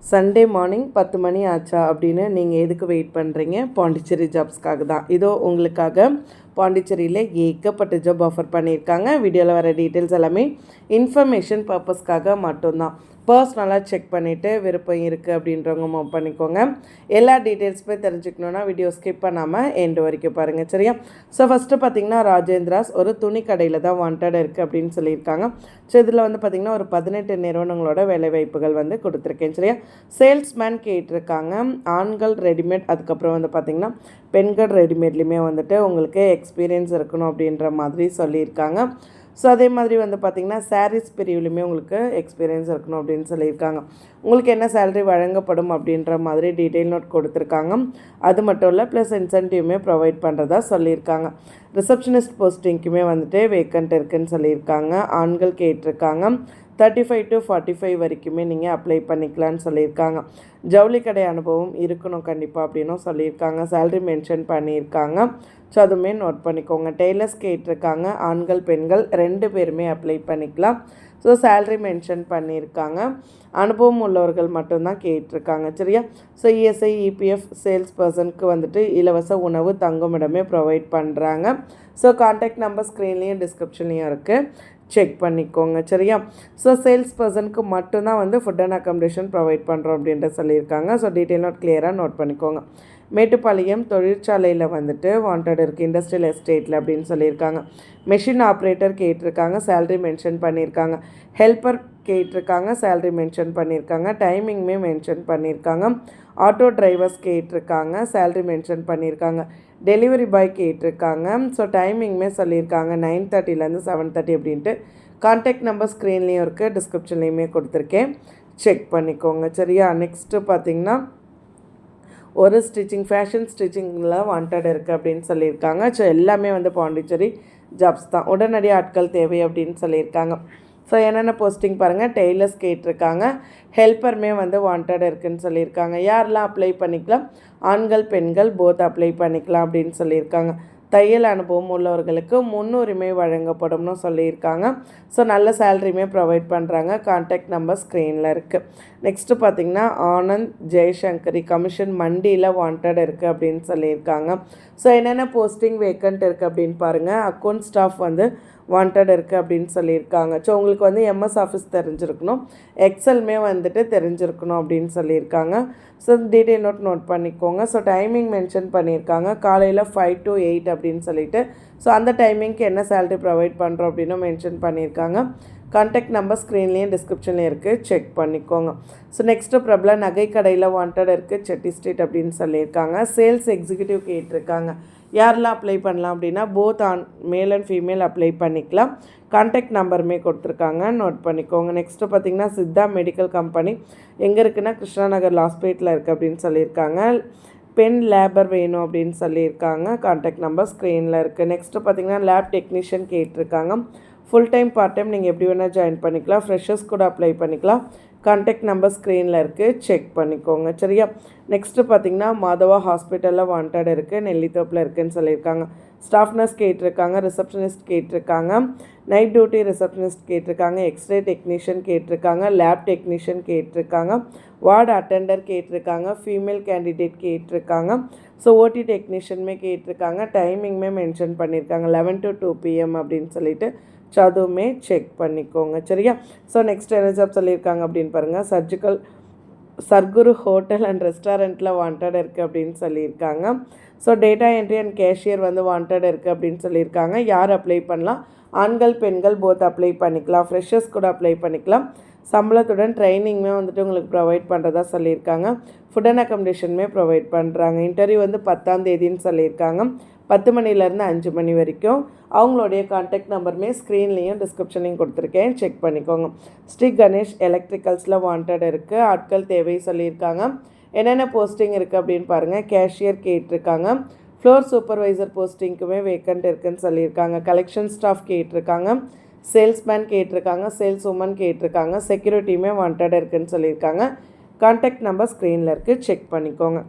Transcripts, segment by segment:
Sunday morning 10 மணி ஆச்சா அப்படின்னு நீங்கள் எதுக்கு வெயிட் பண்ணுறீங்க? பாண்டிச்சேரி ஜாப்ஸ்க்காக தான். இதோ உங்களுக்காக பாண்டிச்சேரியில் ஏகப்பட்ட ஜாப் ஆஃபர் பண்ணியிருக்காங்க. வீடியோவில் வர டீட்டெயில்ஸ் எல்லாமே இன்ஃபர்மேஷன் பர்பஸ்க்காக மட்டும்தான். பர்சனலாக செக் பண்ணிவிட்டு விருப்பம் இருக்குது அப்படின்றவங்க மூவ் பண்ணிக்கோங்க. எல்லா டீட்டெயில்ஸுமே தெரிஞ்சுக்கணுன்னா வீடியோ ஸ்கிப் பண்ணாமல் எண்டு வரைக்கும் பாருங்கள், சரியா? ஸோ ஃபஸ்ட்டு பார்த்திங்கன்னா ராஜேந்திராஸ் ஒரு துணி கடையில் தான் வாண்டட் இருக்குது அப்படின்னு சொல்லியிருக்காங்க. ஸோ இதில் வந்து பார்த்திங்கன்னா ஒரு 18 நிறுவனங்களோட வேலைவாய்ப்புகள் வந்து கொடுத்துருக்கேன், சரியா? சேல்ஸ்மேன் கேட்டிருக்காங்க. ஆண்கள் ரெடிமேட், அதுக்கப்புறம் வந்து பார்த்திங்கன்னா பெண்கள் ரெடிமேட்லேயுமே வந்துட்டு உங்களுக்கு எக்ஸ்பீரியன்ஸ் இருக்கணும் அப்படின்ற மாதிரி சொல்லியிருக்காங்க. ஸோ அதே மாதிரி வந்து பார்த்திங்கன்னா சாரீஸ் பிரிவுலையுமே உங்களுக்கு எக்ஸ்பீரியன்ஸ் இருக்கணும் அப்படின்னு சொல்லியிருக்காங்க. உங்களுக்கு என்ன சேலரி வழங்கப்படும் அப்படின்ற மாதிரி டீட்டெயில் நோட் கொடுத்துருக்காங்க. அது மட்டும் இல்லை, ப்ளஸ் இன்சென்டிவ்மே ப்ரொவைட் பண்ணுறதா சொல்லியிருக்காங்க. ரிசப்ஷனிஸ்ட் போஸ்டிங்க்குமே வந்துட்டு வேக்கண்ட் இருக்குதுன்னு சொல்லியிருக்காங்க. ஆண்கள் கேட்டிருக்காங்க. 35 to 45 வரைக்குமே நீங்கள் அப்ளை பண்ணிக்கலான்னு சொல்லியிருக்காங்க. ஜவுளி கடை அனுபவம் இருக்கணும் கண்டிப்பாக அப்படின்னும் சொல்லியிருக்காங்க. சேலரி மென்ஷன் பண்ணியிருக்காங்க. ஸோ அதுவுமே நோட் பண்ணிக்கோங்க. டெய்லர்ஸ் கேட்டிருக்காங்க. ஆண்கள் பெண்கள் 2 பேருமே அப்ளை பண்ணிக்கலாம். ஸோ சேலரி மென்ஷன் பண்ணியிருக்காங்க. அனுபவம் உள்ளவர்கள் மட்டும்தான் கேட்டிருக்காங்க, சரியா? ஸோ இஎஸ்ஐ இபிஎஃப் சேல்ஸ் பர்சனுக்கு வந்துட்டு இலவச உணவு தங்குமிடமே ப்ரொவைட் பண்ணுறாங்க. ஸோ கான்டாக்ட் நம்பர் ஸ்க்ரீன்லேயும் டிஸ்கிரிப்ஷன்லேயும் இருக்குது, செக் பண்ணிக்கோங்க, சரியா? ஸோ சேல்ஸ் பர்சனுக்கு மட்டும்தான் வந்து ஃபுட் அண்ட் அக்காமடேஷன் ப்ரொவைட் பண்ணுறோம் அப்படின்ட்டு சொல்லியிருக்காங்க. ஸோ டீட்டெயில் நோட் கிளியராக நோட் பண்ணிக்கோங்க. மேட்டுப்பாளையம் தொழிற்சாலையில் வந்துட்டு வாண்டட் இருக்குது, இண்டஸ்ட்ரியல் எஸ்டேட்டில் அப்படின்னு சொல்லியிருக்காங்க. மெஷின் ஆப்ரேட்டர் கேட்டிருக்காங்க, சேலரி மென்ஷன் பண்ணியிருக்காங்க. ஹெல்ப்பர் கேட்டிருக்காங்க, சேலரி மென்ஷன் பண்ணியிருக்காங்க. டைமிங்குமே மென்ஷன் பண்ணியிருக்காங்க. ஆட்டோ டிரைவர்ஸ் கேட்டிருக்காங்க, சேலரி மென்ஷன் பண்ணியிருக்காங்க. டெலிவரி பாய் கேட்டிருக்காங்க. ஸோ டைமிங்குமே சொல்லியிருக்காங்க 9:30லேருந்து 7:30 அப்படின்ட்டு. கான்டாக்ட் நம்பர் ஸ்க்ரீன்லேயும் இருக்குது, டிஸ்கிரிப்ஷன்லேயுமே கொடுத்துருக்கேன், செக் பண்ணிக்கோங்க, சரியா? நெக்ஸ்ட்டு பார்த்திங்கன்னா ஒரு ஃபேஷன் ஸ்டிச்சிங்கில் வாண்டட் இருக்குது அப்படின்னு சொல்லியிருக்காங்க. ஸோ எல்லாமே வந்து பாண்டிச்சேரி ஜாப்ஸ் தான். உடனடி ஆட்கள் தேவை அப்படின்னு சொல்லியிருக்காங்க. ஸோ என்னென்ன போஸ்டிங் பாருங்கள். டெய்லர்ஸ் கேட்டிருக்காங்க. ஹெல்ப்பருமே வந்து வாண்டட் இருக்குதுன்னு சொல்லியிருக்காங்க. யாரெல்லாம் அப்ளை பண்ணிக்கலாம்? ஆண்கள் பெண்கள் போத் அப்ளை பண்ணிக்கலாம் அப்படின்னு சொல்லியிருக்காங்க. தையல் அனுபவம் உள்ளவர்களுக்கு முன்னுரிமை வழங்கப்படும்னு சொல்லியிருக்காங்க. ஸோ நல்ல சேலரியுமே ப்ரொவைட் பண்ணுறாங்க. கான்டாக்ட் நம்பர் ஸ்க்ரீனில் இருக்குது. நெக்ஸ்ட்டு பார்த்திங்கன்னா ஆனந்த் ஜெய்சங்கரி கமிஷன் மண்டியில் வாண்டட் இருக்குது அப்படின்னு சொல்லியிருக்காங்க. ஸோ என்னென்ன போஸ்டிங் வேக்கண்ட் இருக்குது அப்படின்னு பாருங்கள். அக்கௌண்ட் ஸ்டாஃப் வந்து வாண்டட் இருக்குது அப்படின்னு சொல்லியிருக்காங்க. ஸோ உங்களுக்கு வந்து எம்எஸ் ஆஃபீஸ் தெரிஞ்சிருக்கணும், எக்ஸல்மே வந்துட்டு தெரிஞ்சிருக்கணும் அப்படின்னு சொல்லியிருக்காங்க. ஸோ டீட்டெயில் நோட் பண்ணிக்கோங்க. ஸோ டைமிங் மென்ஷன் பண்ணியிருக்காங்க. காலையில் 5 to 8 அப்படின்னு சொல்லிட்டு. ஸோ அந்த டைமிங்க்கு என்ன சேலரி ப்ரொவைட் பண்ணுறோம் அப்படின்னு மென்ஷன் பண்ணியிருக்காங்க. கான்டாக்ட் நம்பர் ஸ்க்ரீன்லேயும் டிஸ்கிரிப்ஷன்லேயும் இருக்குது, செக் பண்ணிக்கோங்க. ஸோ நெக்ஸ்ட்டு பிரபல நகை கடையில் வாண்டட் இருக்குது, செட்டி ஸ்ட்ரீட் அப்படின்னு சொல்லியிருக்காங்க. சேல்ஸ் எக்ஸிக்யூட்டிவ் கேட்டிருக்காங்க. யாரெல்லாம் அப்ளை பண்ணலாம் அப்படின்னா both male and female apply பண்ணிக்கலாம். கான்டாக்ட் நம்பருமே கொடுத்துருக்காங்க, நோட் பண்ணிக்கோங்க. நெக்ஸ்ட்டு பார்த்திங்கன்னா சித்தா மெடிக்கல் கம்பெனி எங்கே இருக்குன்னா கிருஷ்ணாநகர் லாஸ்பேட்டில் இருக்குது அப்படின்னு சொல்லியிருக்காங்க. பெண் லேபர் வேணும் அப்படின்னு சொல்லியிருக்காங்க. கான்டாக்ட் நம்பர் ஸ்க்ரீனில் இருக்குது. நெக்ஸ்ட்டு பார்த்திங்கன்னா லேப் டெக்னீஷியன் கேட்டிருக்காங்க. ஃபுல் டைம் பார்ட் டைம் நீங்கள் எப்படி வேணால் ஜாயின் பண்ணிக்கலாம். ஃப்ரெஷர்ஸ் கூட அப்ளை பண்ணிக்கலாம். கான்டாக்ட் நம்பர் ஸ்க்ரீனில் இருக்குது, செக் பண்ணிக்கோங்க, சரியா? நெக்ஸ்ட்டு பார்த்திங்கன்னா மாதவா ஹாஸ்பிட்டலில் வாண்டட் இருக்குது, நெல்லித்தோப்பில் இருக்குதுன்னு சொல்லியிருக்காங்க. ஸ்டாஃப் நர்ஸ் கேட்டிருக்காங்க. ரிசப்ஷனிஸ்ட் கேட்டிருக்காங்க. நைட் டியூட்டி ரிசப்ஷனிஸ்ட் கேட்டிருக்காங்க. எக்ஸ்ரே டெக்னீஷியன் கேட்டிருக்காங்க. லேப் டெக்னீஷியன் கேட்டிருக்காங்க. வார்டு அட்டெண்டர் கேட்டிருக்காங்க. ஃபீமேல் கேண்டிடேட் கேட்டிருக்காங்க. ஸோ ஓடி டெக்னீஷியனுமே கேட்டிருக்காங்க. டைமிங்குமே மென்ஷன் பண்ணியிருக்காங்க 11 to 2 PM அப்படின்னு சொல்லிட்டு. ஸோ அதுவுமே செக் பண்ணிக்கோங்க, சரியா? ஸோ நெக்ஸ்ட் என்ன ஜாப் சொல்லியிருக்காங்க அப்படின்னு பாருங்கள். சர்க்குரு ஹோட்டல் அண்ட் ரெஸ்டாரண்ட்டில் வாண்டட் இருக்குது அப்படின்னு சொல்லியிருக்காங்க. So data entry and cashier வந்து வாண்டட் இருக்குது அப்படின்னு சொல்லியிருக்காங்க. யார் அப்ளை பண்ணலாம்? ஆண்கள் பெண்கள் போத் அப்ளை பண்ணிக்கலாம். ஃப்ரெஷர்ஸ் கூட அப்ளை பண்ணிக்கலாம். சம்பளத்துடன் ட்ரைனிங்குமே வந்துட்டு உங்களுக்கு ப்ரொவைட் பண்ணுறதா சொல்லியிருக்காங்க. ஃபுட் அண்ட் அக்காமடேஷனுமே ப்ரொவைட் பண்ணுறாங்க. இன்டர்வியூ வந்து 10ஆம் தேதின்னு சொல்லியிருக்காங்க. 10 மணிலேருந்து 5 மணி வரைக்கும். அவங்களுடைய கான்டாக்ட் நம்பருமே ஸ்க்ரீன்லேயும் டிஸ்கிரிப்ஷன்லேயும் கொடுத்துருக்கேன், செக் பண்ணிக்கோங்க. ஸ்ரீ கணேஷ் எலக்ட்ரிக்கல்ஸில் வாண்டட் இருக்குது, ஆட்கள் தேவை சொல்லியிருக்காங்க. என்னென்ன போஸ்டிங் இருக்குது அப்படின்னு பாருங்கள். கேஷியர் கேட்டிருக்காங்க. ஃப்ளோர் சூப்பர்வைசர் போஸ்டிங்க்குமே வேக்கண்ட் இருக்குதுன்னு சொல்லியிருக்காங்க. கலெக்ஷன் ஸ்டாஃப் கேட்டிருக்காங்க. சேல்ஸ்மேன் கேட்டிருக்காங்க. சேல்ஸ் உமன் கேட்டிருக்காங்க. செக்யூரிட்டியுமே வாண்டட் இருக்குதுன்னு சொல்லியிருக்காங்க. கான்டாக்ட் நம்பர் ஸ்க்ரீனில் இருக்குது, செக் பண்ணிக்கோங்க.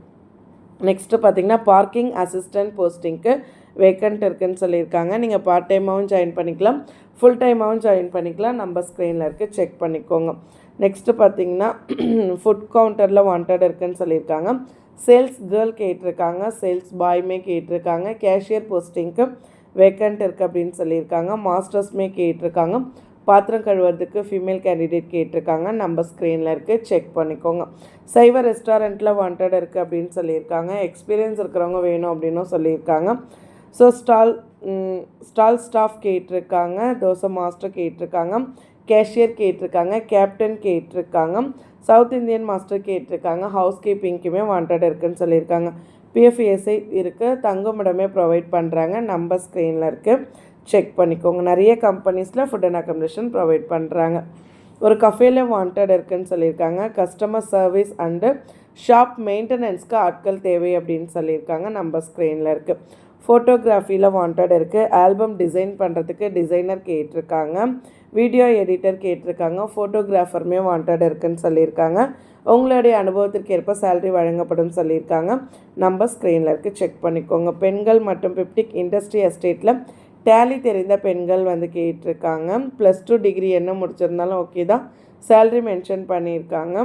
நெக்ஸ்ட்டு பார்த்திங்கன்னா பார்க்கிங் அசிஸ்டன்ட் போஸ்டிங்க்கு வேக்கண்ட் இருக்குதுன்னு சொல்லியிருக்காங்க. நீங்கள் பார்ட் டைமாகவும் ஜாயின் பண்ணிக்கலாம், ஃபுல் டைமாகவும் ஜாயின் பண்ணிக்கலாம். நம்பர் ஸ்க்ரீனில் இருக்குது, செக் பண்ணிக்கோங்க. நெக்ஸ்ட்டு பார்த்திங்கன்னா ஃபுட் கவுண்டரில் வாண்டட் இருக்குதுன்னு சொல்லியிருக்காங்க. சேல்ஸ் கேர்ள் கேட்டிருக்காங்க, சேல்ஸ் பாயுமே கேட்டிருக்காங்க, கேஷியர் போஸ்டிங்க்கு வேக்கண்ட் இருக்குது அப்படின்னு சொல்லியிருக்காங்க. மாஸ்டர்ஸ்மே கேட்டிருக்காங்க. பாத்திரம் கழுவுறதுக்கு ஃபீமேல் கேண்டிடேட் கேட்டிருக்காங்க. நம்பர் ஸ்க்ரீனில் இருக்குது, செக் பண்ணிக்கோங்க. சைவ ரெஸ்டாரண்ட்டில் வாண்டட் இருக்குது அப்படின்னு சொல்லியிருக்காங்க. எக்ஸ்பீரியன்ஸ் இருக்கிறவங்க வேணும் அப்படின்னும் சொல்லியிருக்காங்க. ஸோ ஸ்டால் ஸ்டாஃப் கேட்டிருக்காங்க, தோசை மாஸ்டர் கேட்டிருக்காங்க, கேஷியர் கேட்டிருக்காங்க, கேப்டன் கேட்டிருக்காங்க, சவுத் இந்தியன் மாஸ்டர் கேட்டிருக்காங்க, ஹவுஸ் கீப்பிங்க்குமே வாண்டட் இருக்குதுன்னு சொல்லியிருக்காங்க. பிஎஃப்எஸ்ஐ இருக்குது, தங்குமிடமே ப்ரொவைட் பண்ணுறாங்க. நம்பர் ஸ்க்ரீனில் இருக்குது, செக் பண்ணிக்கோங்க. நிறைய கம்பெனிஸில் ஃபுட் அண்ட் அக்கமடேஷன் ப்ரொவைட் பண்ணுறாங்க. ஒரு கஃபேல வாண்டட் இருக்குதுன்னு சொல்லியிருக்காங்க. கஸ்டமர் சர்வீஸ் அண்டு ஷாப் மெயின்டெனன்ஸ்க்கு ஆட்கள் தேவை அப்படின்னு சொல்லியிருக்காங்க. நம்பர் ஸ்க்ரீனில் இருக்குது. ஃபோட்டோகிராஃபியில் வாண்டட் இருக்குது. ஆல்பம் டிசைன் பண்ணுறதுக்கு டிசைனர் கேட்டிருக்காங்க. வீடியோ எடிட்டர் கேட்டிருக்காங்க. ஃபோட்டோகிராஃபருமே வாண்டட் இருக்குதுன்னு சொல்லியிருக்காங்க. உங்களுடைய அனுபவத்திற்கு ஏற்ப சேலரி வழங்கப்படும் சொல்லியிருக்காங்க. நம்பர் ஸ்க்ரீனில் இருக்குது, செக் பண்ணிக்கோங்க. பெண்கள் மற்றும் பிப்டிக் இண்டஸ்ட்ரி எஸ்டேட்டில் டேலி தெரிந்த பெண்கள் கேட்டிருக்காங்க. +2 டிகிரி என்ன முடிச்சிருந்தாலும் ஓகே தான். சேலரி மென்ஷன் பண்ணியிருக்காங்க.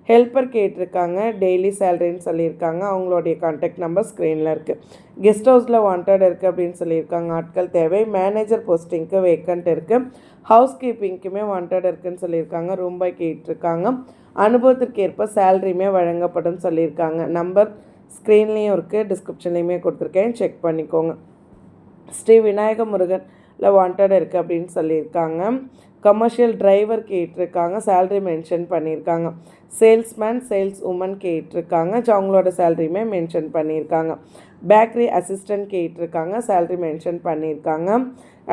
ஹெல்ப்பர் கேட்டிருக்காங்க, டெய்லி சேலரின்னு சொல்லியிருக்காங்க. அவங்களுடைய கான்டாக்ட் நம்பர் ஸ்க்ரீனில் இருக்குது. கெஸ்ட் ஹவுஸில் வாண்டட் இருக்குது அப்படின்னு சொல்லியிருக்காங்க. ஆட்கள் தேவை. மேனேஜர் போஸ்டிங்க்கு வேக்கண்ட் இருக்குது. ஹவுஸ் கீப்பிங்க்குமே வாண்டட் இருக்குதுன்னு சொல்லியிருக்காங்க. ரூம் பாய் கேட்டிருக்காங்க. அனுபவத்திற்கு ஏற்ப சேலரியுமே வழங்கப்படும் சொல்லியிருக்காங்க. நம்பர் ஸ்க்ரீன்லேயும் இருக்குது, டிஸ்கிரிப்ஷன்லேயுமே கொடுத்துருக்கேன், செக் பண்ணிக்கோங்க. ஸ்ரீ விநாயக முருகனில் வாண்டட் இருக்குது அப்படின்னு சொல்லியிருக்காங்க. கமர்ஷியல் டிரைவர் கேட்டிருக்காங்க. சேலரி மென்ஷன் பண்ணியிருக்காங்க. சேல்ஸ்மேன், சேல்ஸ் உமன் கேட்டிருக்காங்க. அவங்களோட சேலரியுமே மென்ஷன் பண்ணியிருக்காங்க. பேக்கரி அசிஸ்டன்ட் கேட்டிருக்காங்க. சேலரி மென்ஷன் பண்ணியிருக்காங்க.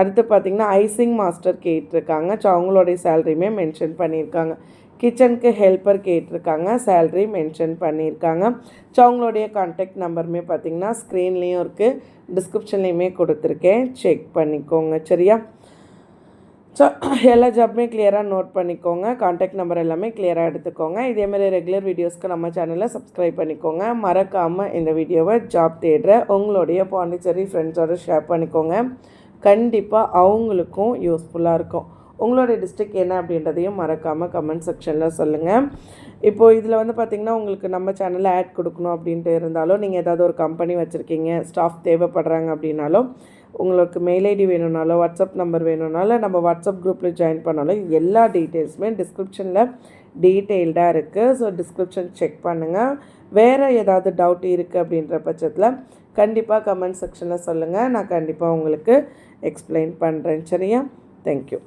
அடுத்து பார்த்திங்கன்னா ஐசிங் மாஸ்டர் கேட்டிருக்காங்க. அவங்களுடைய சேலரியுமே மென்ஷன் பண்ணியிருக்காங்க. கிச்சனுக்கு ஹெல்ப்பர் கேட்டிருக்காங்க. சேலரி மென்ஷன் பண்ணியிருக்காங்க. அவங்களுடைய கான்டாக்ட் நம்பருமே பார்த்திங்கன்னா ஸ்க்ரீன்லேயும் இருக்குது, டிஸ்கிரிப்ஷன்லேயுமே கொடுத்துருக்கேன், செக் பண்ணிக்கோங்க. சரியா? ஸோ எல்லா ஜாப்புமே கிளியராக நோட் பண்ணிக்கோங்க. கான்டாக்ட் நம்பர் எல்லாமே கிளியராக எடுத்துக்கோங்க. இதேமாதிரி ரெகுலர் வீடியோஸ்க்கு நம்ம சேனலை சப்ஸ்கிரைப் பண்ணிக்கோங்க. மறக்காமல் இந்த வீடியோவை ஜாப் தேடுற உங்களுடைய பாண்டிச்சேரி ஃப்ரெண்ட்ஸோடு ஷேர் பண்ணிக்கோங்க. கண்டிப்பாக அவங்களுக்கும் யூஸ்ஃபுல்லாக இருக்கும். உங்களுடைய டிஸ்ட்ரிக்ட் என்ன அப்படின்றதையும் மறக்காமல் கமெண்ட் செக்ஷனில் சொல்லுங்கள். இப்போது இதில் பார்த்திங்கன்னா உங்களுக்கு நம்ம சேனலில் ஆட் கொடுக்கணும் அப்படின்ட்டு இருந்தாலும், நீங்கள் ஏதாவது ஒரு கம்பெனி வச்சுருக்கீங்க, ஸ்டாஃப் தேவைப்படுறாங்க அப்படின்னாலும், உங்களுக்கு மெயில் ஐடி வேணும்னாலும், வாட்ஸ்அப் நம்பர் வேணும்னாலும், நம்ம வாட்ஸ்அப் குரூப்பில் ஜாயின் பண்ணாலும் எல்லா டீட்டெயில்ஸுமே டிஸ்கிரிப்ஷனில் டீட்டெயில்டாக இருக்குது. ஸோ டிஸ்கிரிப்ஷன் செக் பண்ணுங்கள். வேறு ஏதாவது டவுட் இருக்குது அப்படின்ற பட்சத்தில் கண்டிப்பாக கமெண்ட் செக்ஷனில் சொல்லுங்கள். நான் கண்டிப்பாக உங்களுக்கு எக்ஸ்பிளைன் பண்ணுறேன். சரியா? தேங்க்யூ.